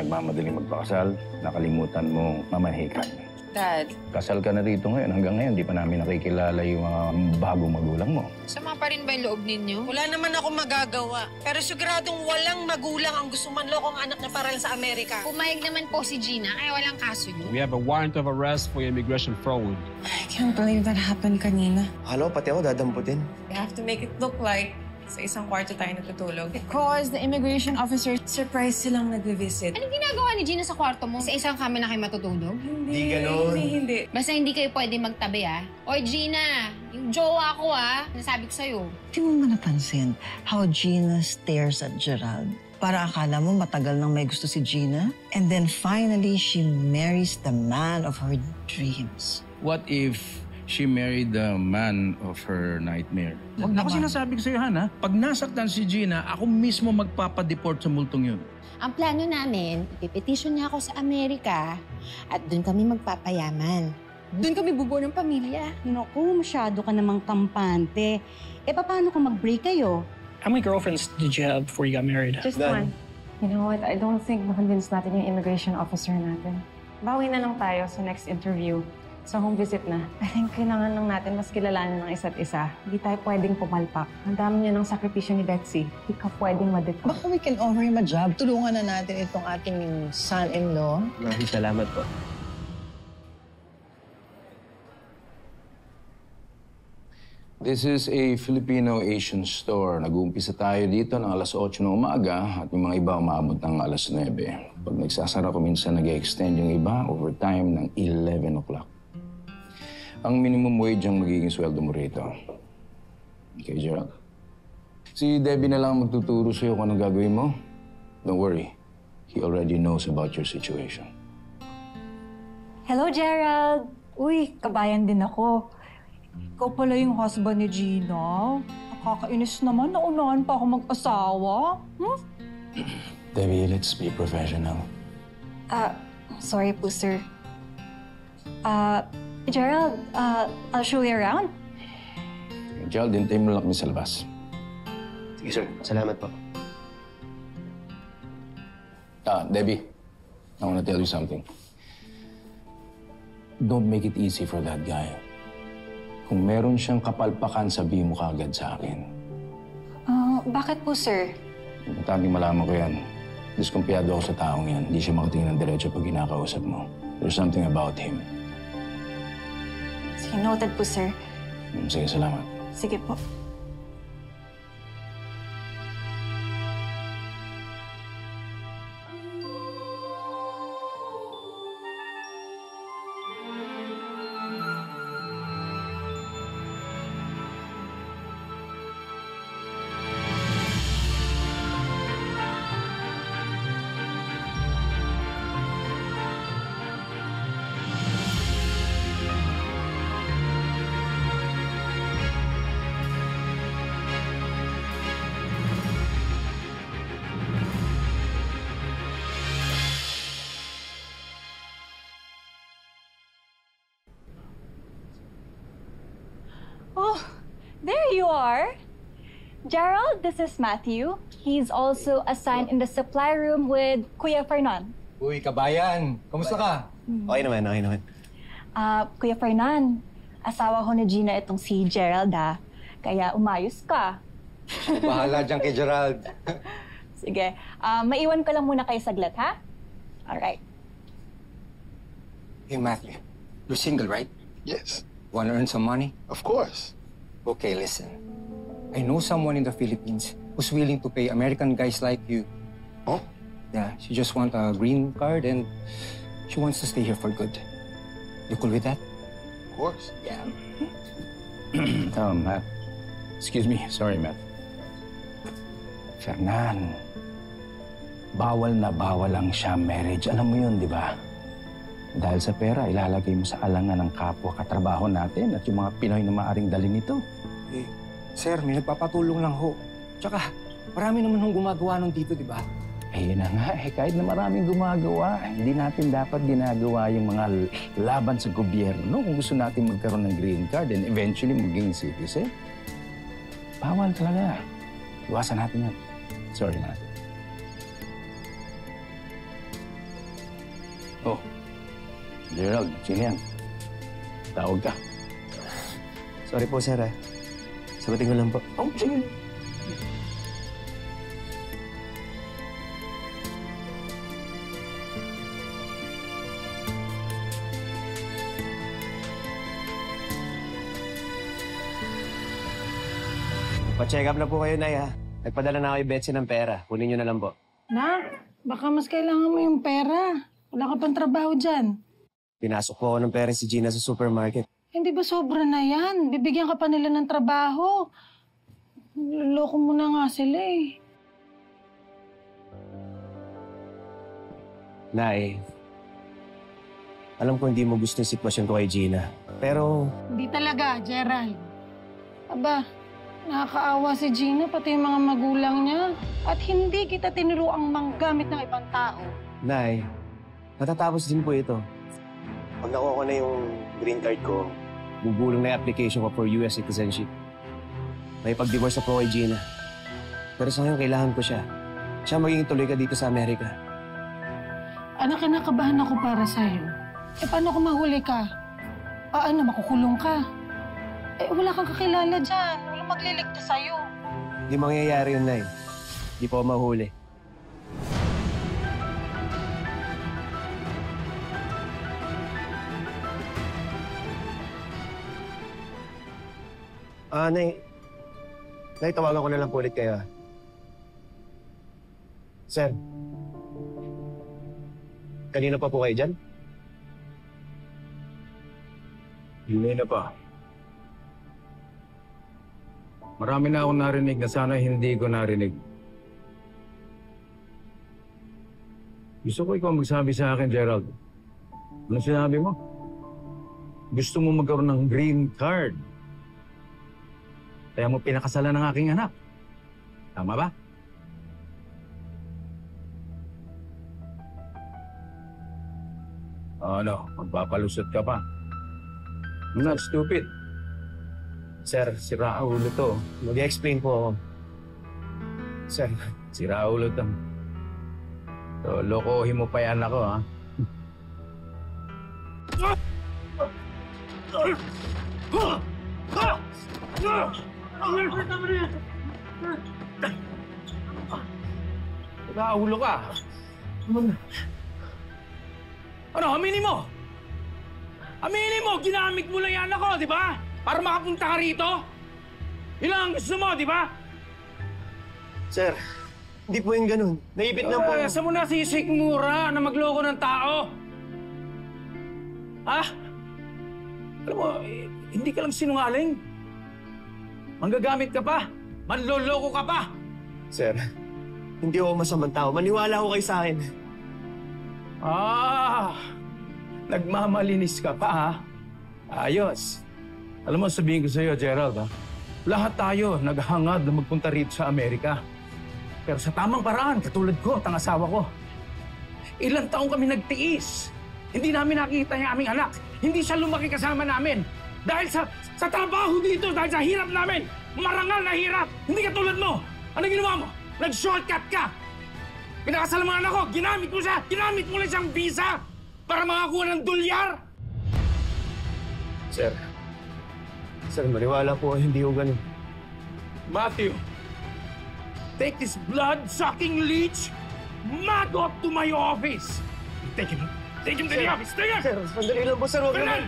nagmamadaling magpakasal, nakalimutan mong mamahikan. Dad. Kasal ka na rito ngayon. Hanggang ngayon, di pa namin nakikilala yung mga bagong magulang mo. Sama pa rin ba yung loob ninyo? Wala naman ako magagawa. Pero siguradong walang magulang ang gusto manloko ang anak niya para lang sa Amerika. Pumayag naman po si Gina, kaya walang kaso niyo. We have a warrant of arrest for immigration fraud. I can't believe that happened kanina. Akala ko pati ako dadamputin. We have to make it look like sa isang kwarto tayo natutulog. Because the immigration officer, Surprise silang nag-visit. Anong ginagawa ni Gina sa kwarto mo? Sa isang kami na kayo matutulog? Hindi ganun. Hindi. Basta hindi kayo pwede magtabi, ah. Oy, Gina! Yung jowa ko, ah. Nasabi ko sa'yo. Di mo ba napansin how Gina stares at Gerald? Para akala mo matagal nang may gusto si Gina? And then finally, she marries the man of her dreams. What if she married the man of her nightmare? Huwag na ako sinasabi ko sa'yo, Han, ha? Pag nasaktan si Gina, ako mismo magpapadeport sa multong yun. Ang plano namin, ipipetition niya ako sa Amerika at doon kami magpapayaman. Doon kami bubuo ng pamilya. Naku, masyado ka namang kampante. Paano kung mag-break kayo? How many girlfriends did you have before you got married? Just one. You know what? I don't think na-convince natin yung immigration officer natin. Bawi na lang tayo sa next interview. Sa home visit na. I think kailangan lang natin mas kilalanin ng isa't isa. Hindi tayo pwedeng pumalpak. Ang dami niya ng sakripisyo ni Betsy. Hindi ka pwedeng ma-deter. Baka we can offer him a job. Tulungan na natin itong ating son-in-law. Maraming salamat po. This is a Filipino-Asian store. Nag-uumpisa tayo dito ng alas 8 ng umaga at yung mga iba umabot ng alas 9. Pag nagsasara ko minsan, nag-extend yung iba overtime ng 11 o'clock. Ang minimum wage ang magiging sweldo mo rito. Okay, Gerald? Si Debbie na lang magtuturo sa'yo kung anong gagawin mo. Don't worry. He already knows about your situation. Hello, Gerald! Uy, kabayan din ako. Ikaw pala yung husband ni Gina. Nakakainis naman, naunahan pa ako mag-asawa. Debbie, let's be professional. Sorry po, sir. Gerald, I'll show you around. Gerald, hintayin mo lang kami sa labas. Sige, sir. Salamat po. Debbie, I want to tell you something. Don't make it easy for that guy. Kung meron siyang kapalpakan, sabihin mo kaagad sa akin. Bakit po, sir? Importante malaman ko yan. Diskumpiyado ako sa taong yan. Hindi siya makatingin ng diretso pag kinakausap mo. There's something about him. Sige, noted po, sir. Sige, salamat. Sige po. Oh, there you are. Gerald, this is Matthew. He's also assigned in the supply room with Kuya Fernan. Uy, kabayan! Kamusta ka? Okay naman, okay naman. Kuya Fernan, asawa ko ni Gina itong si Gerald, ha? Kaya umayos ka. Bahala dyan kay Gerald. Sige, maiwan ko lang muna kayo saglit, ha? Alright. Hey, Matthew. You're single, right? Yes. Wanna earn some money? Of course. Okay, listen. I know someone in the Philippines who's willing to pay American guys like you. Oh? Yeah, she just wants a green card and she wants to stay here for good. You cool with that? Of course. Yeah. Matt. Excuse me. Sorry, Matt. Fernan, bawal na bawal ang sham marriage. Alam mo yun, di ba? Dahil sa pera, ilalagay mo sa alangan ng kapwa katrabaho natin at yung mga Pinoy na maaring dalhin nito. Eh, sir, may nagpapatulong lang ho. Tsaka, marami naman hong gumagawa nung dito, di ba? Eh, yun na nga. Kahit na maraming gumagawa, hindi natin dapat ginagawa yung mga laban sa gobyerno kung gusto natin magkaroon ng green card and eventually maging citizen. Bawal talaga. Iwasan natin yan. Sorry natin. Oh, Gerald, sino yan? Tawag ka. Sorry po, sir, ah. Sagutin ko lang po. Oh, sige. Pa-check up na po kayo, Nay, ha? Nagpadala na kay Betsy ng pera. Kunin nyo na lang po. Nak, baka mas kailangan mo yung pera. Wala ka pang trabaho dyan. Pinasok po ako ng pera si Gina sa supermarket. Hindi ba sobra na yan? Bibigyan ka pa nila ng trabaho. Loko mo na nga sila eh. Nay, alam ko hindi mo gusto yung sitwasyon ko kay Gina. Pero Hindi talaga, Gerald. Aba, nakakaawa si Gina, pati yung mga magulang niya. At hindi kita tinuruang manggamit ng ibang tao. Nay, natatapos din po ito. Pag nakuha ko na yung green card ko, bubulong na yung application ko for US citizenship. May pag-divorce na po kay Gina. Pero sa ngayon, kailangan ko siya. Siya magiging tuloy ka dito sa Amerika. Anak, kinakabahan ako para sa'yo. Eh, paano kung mahuli ka? Ano, makukulong ka? Eh, wala kang kakilala dyan. Walang magliligtas sa'yo. Hindi mangyayari yun, Nay. Hindi po ako mahuli. Nay. Nay, tawagan ko na lang po ulit kayo. Sir. Kanina pa po kayo dyan? Hindi na pa. Marami na akong narinig na sana hindi ko narinig. Gusto ko ikaw magsabi sa akin, Gerald. Ano sinabi mo? Gusto mo magkaroon ng green card. Kaya mo pinakasalan ng aking anak. Tama ba? Ano, magpapalusot ka pa. I'm not stupid. Sir, Sira ulo to. mag-explain po ako. Sir, Sira ulo to. So, lokohin mo pa yan ako, ha? Sira ulo ka. Ano, aminin mo? Aminin mo, ginamit mo lang yan ako, di ba? Para makapunta ka rito? Yun lang ang gusto mo, di ba? sir, hindi po yung ganun. Naipit lang po. Saan mo na sisikmura na magloko ng tao? Ha? Alam mo, hindi ka lang sinungaling. Manggagamit ka pa. Manloloko ka pa. Sir, hindi ako masamang tao. Maniwala ko kayo sa akin. Nagmamalinis ka pa, ha? Ayos. Alam mo, sabihin ko sa'yo, Gerald, ha? Lahat tayo naghangad na magpunta rito sa Amerika. Pero sa tamang paraan, katulad ko, at ang asawa ko. Ilang taong kami nagtiis. Hindi namin nakita yung aming anak. Hindi siya lumaki kasama namin. Dahil sa trabaho dito, dahil sa hirap namin. Marangal na hirap. Hindi katulad mo. Ano ginawa mo? Nag-shortcut ka. Pinakasal mo anak ko, ginamit mo siya. Ginamit mo lang siyang visa para makakuha ng dolyar. Sir, maniwala po, hindi ko ganun. Matthew, take this blood-sucking leech maggot to my office. Take him to the office. Take him! Sir, sandali lang po, sir. Huwag naman.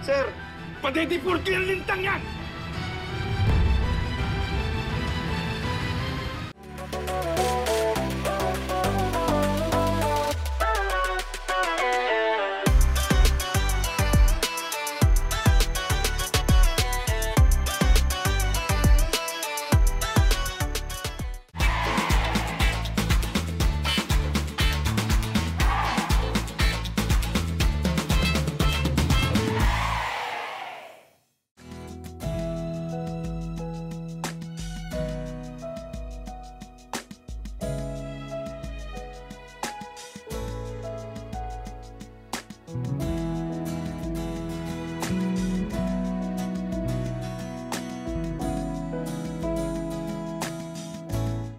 Sir! Padedeport ko yung lintang yan!